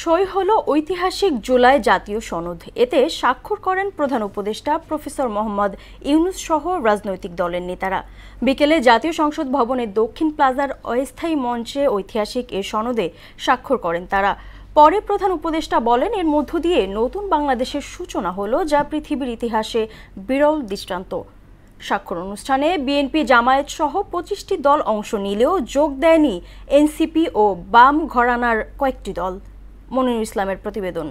সই হলো ঐতিহাসিক জুলাই জাতীয় সনদ। এতে স্বাক্ষর করেন প্রধান উপদেষ্টা প্রফেসর মোহাম্মদ ইউনূস সহ রাজনৈতিক দলের নেতারা। বিকেলে জাতীয় সংসদ ভবনের দক্ষিণ প্লাজার অস্থায়ী মঞ্চে ঐতিহাসিক এ সনদে স্বাক্ষর করেন তারা। পরে প্রধান উপদেষ্টা বলেন, এর মধ্য দিয়ে নতুন বাংলাদেশের সূচনা হলো, যা পৃথিবীর ইতিহাসে বিরল দৃষ্টান্ত। স্বাক্ষর অনুষ্ঠানে বিএনপি, জামায়াত সহ 25টি দল অংশ নিলেও যোগ দেয়নি এনসিপি ও বাম ঘরানার কয়েকটি দল। মনিরুল ইসলামের প্রতিবেদন।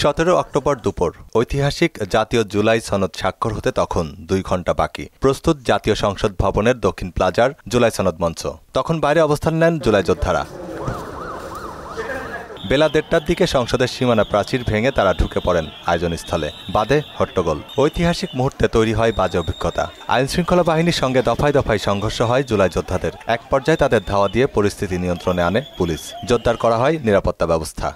17 অক্টোবর দুপুর ঐতিহাসিক জাতীয় জুলাই সনদ স্বাক্ষর হতে তখন 2 ঘণ্টা বাকি। প্রস্তুত জাতীয় সংসদ ভবনের দক্ষিণ প্লাজার জুলাই সনদ মঞ্চ। তখন বাইরে অবস্থান নেন জুলাই যোদ্ধারা। বেলা 1:30টার দিকে সংসদের সীমানা প্রাচীর ভেঙে তারা ঢুকে পড়েন আয়োজনস্থলে। বাদে হট্টগোল। ঐতিহাসিক মুহূর্তে তৈরি হয় বাজে অভিজ্ঞতা। আইনশৃঙ্খলা বাহিনীর সঙ্গে দফায় দফায় সংঘর্ষ হয় জুলাই যোদ্ধাদের। এক পর্যায়ে তাদের ধাওয়া দিয়ে পরিস্থিতি নিয়ন্ত্রণে আনে পুলিশ। জোরদার করা হয় নিরাপত্তা ব্যবস্থা।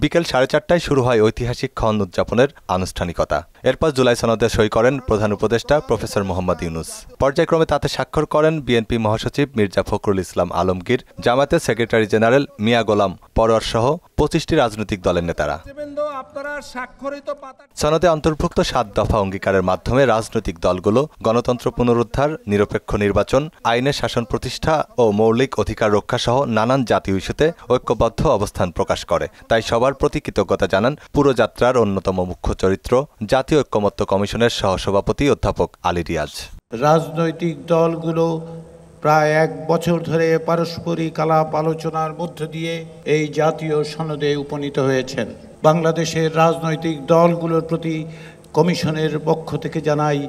বিকেল 4:30টায় শুরু হয় ঐতিহাসিক ক্ষণ উদযাপনের আনুষ্ঠানিকতা। এরপর জুলাই সনদে সই করেন প্রধান উপদেষ্টা প্রফেসর মোহাম্মদ ইউনূস। পর্যায়ক্রমে তাতে স্বাক্ষর করেন বিএনপি মহাসচিব মির্জা ফখরুল ইসলাম আলমগীর, জামায়াতের সেক্রেটারি জেনারেল মিয়া গোলাম পরোয়ার সহ 25টি রাজনৈতিক দলের নেতারা। সনদে অন্তর্ভুক্ত 7 দফা অঙ্গীকারের মাধ্যমে রাজনৈতিক দলগুলো গণতন্ত্র পুনরুদ্ধার, নিরপেক্ষ নির্বাচন, আইনের শাসন প্রতিষ্ঠা ও মৌলিক অধিকার রক্ষা সহ নানান জাতীয় ইস্যুতে ঐক্যবদ্ধ অবস্থান প্রকাশ করে। তাই সবার প্রতি কৃতজ্ঞতা জানান পুরো যাত্রার অন্যতম মুখ্য চরিত্র জাতীয় ঐক্যমত্য কমিশনের সহসভাপতি অধ্যাপক আলী রিয়াজ। রাজনৈতিক দলগুলো প্রায় 1 বছর ধরে পারস্পরিক আলাপ আলোচনার মধ্য দিয়ে এই জাতীয় সনদে উপনীত হয়েছেন। বাংলাদেশের রাজনৈতিক দলগুলোর প্রতি কমিশনের পক্ষ থেকে জানাই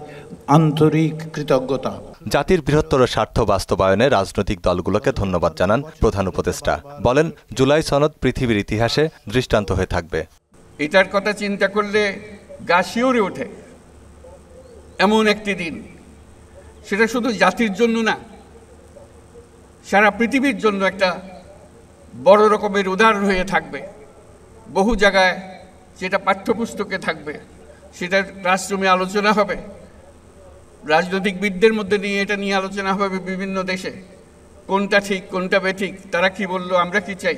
আন্তরিক কৃতজ্ঞতা। জাতির বৃহত্তর স্বার্থ বাস্তবায়নে রাজনৈতিক দলগুলোকে ধন্যবাদ জানান প্রধান উপদেষ্টা। বলেন, জুলাই সনদ পৃথিবীর ইতিহাসে দৃষ্টান্ত হয়ে থাকবে। এটার কথা চিন্তা করলে গা শিউরে ওঠে। এমন একটি দিন, সেটা শুধু জাতির জন্য না, সারা পৃথিবীর জন্য একটা বড় রকমের উদাহরণ হয়ে থাকবে। বহু জায়গায় যেটা পাঠ্যপুস্তকে থাকবে, সেটা ক্লাসরুমে আলোচনা হবে, রাজনৈতিকবিদদের মধ্যে নিয়ে এটা নিয়ে আলোচনা হবে বিভিন্ন দেশে। কোনটা ঠিক, কোনটা বেঠিক, তারা কি বললো, আমরা কি চাই।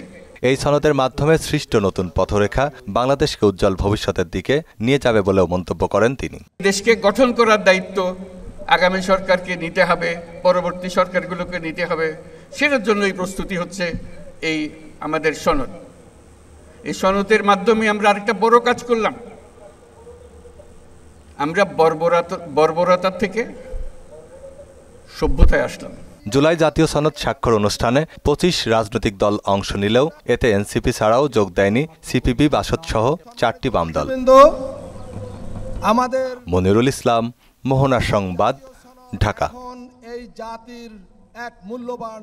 এই সনদের মাধ্যমে সৃষ্ট নতুন পথরেখা বাংলাদেশকে উজ্জ্বল ভবিষ্যতের দিকে নিয়ে যাবে বলেও মন্তব্য করেন তিনি। দেশকে গঠন করার দায়িত্ব আগামী সরকারকে নিতে হবে, পরবর্তী সরকারগুলোকে নিতে হবে। সেটার জন্যই প্রস্তুতি হচ্ছে এই আমাদের সনদ। এই সনদের মাধ্যমে আমরা আরেকটা বড় কাজ করলাম। আমরা বর্বরতা থেকে সভ্যতায় আসলাম। জুলাই জাতীয় সনদ স্বাক্ষর অনুষ্ঠানে 25 রাজনৈতিক দল অংশ নিলেও এতে এনসিপি ছাড়াও যোগ দেয়নি সিপিবি, বাসদ সহ 4টি বাম দল। মনিরুল ইসলাম, মোহনা সংবাদ, ঢাকা। এই জাতির এক মূল্যবান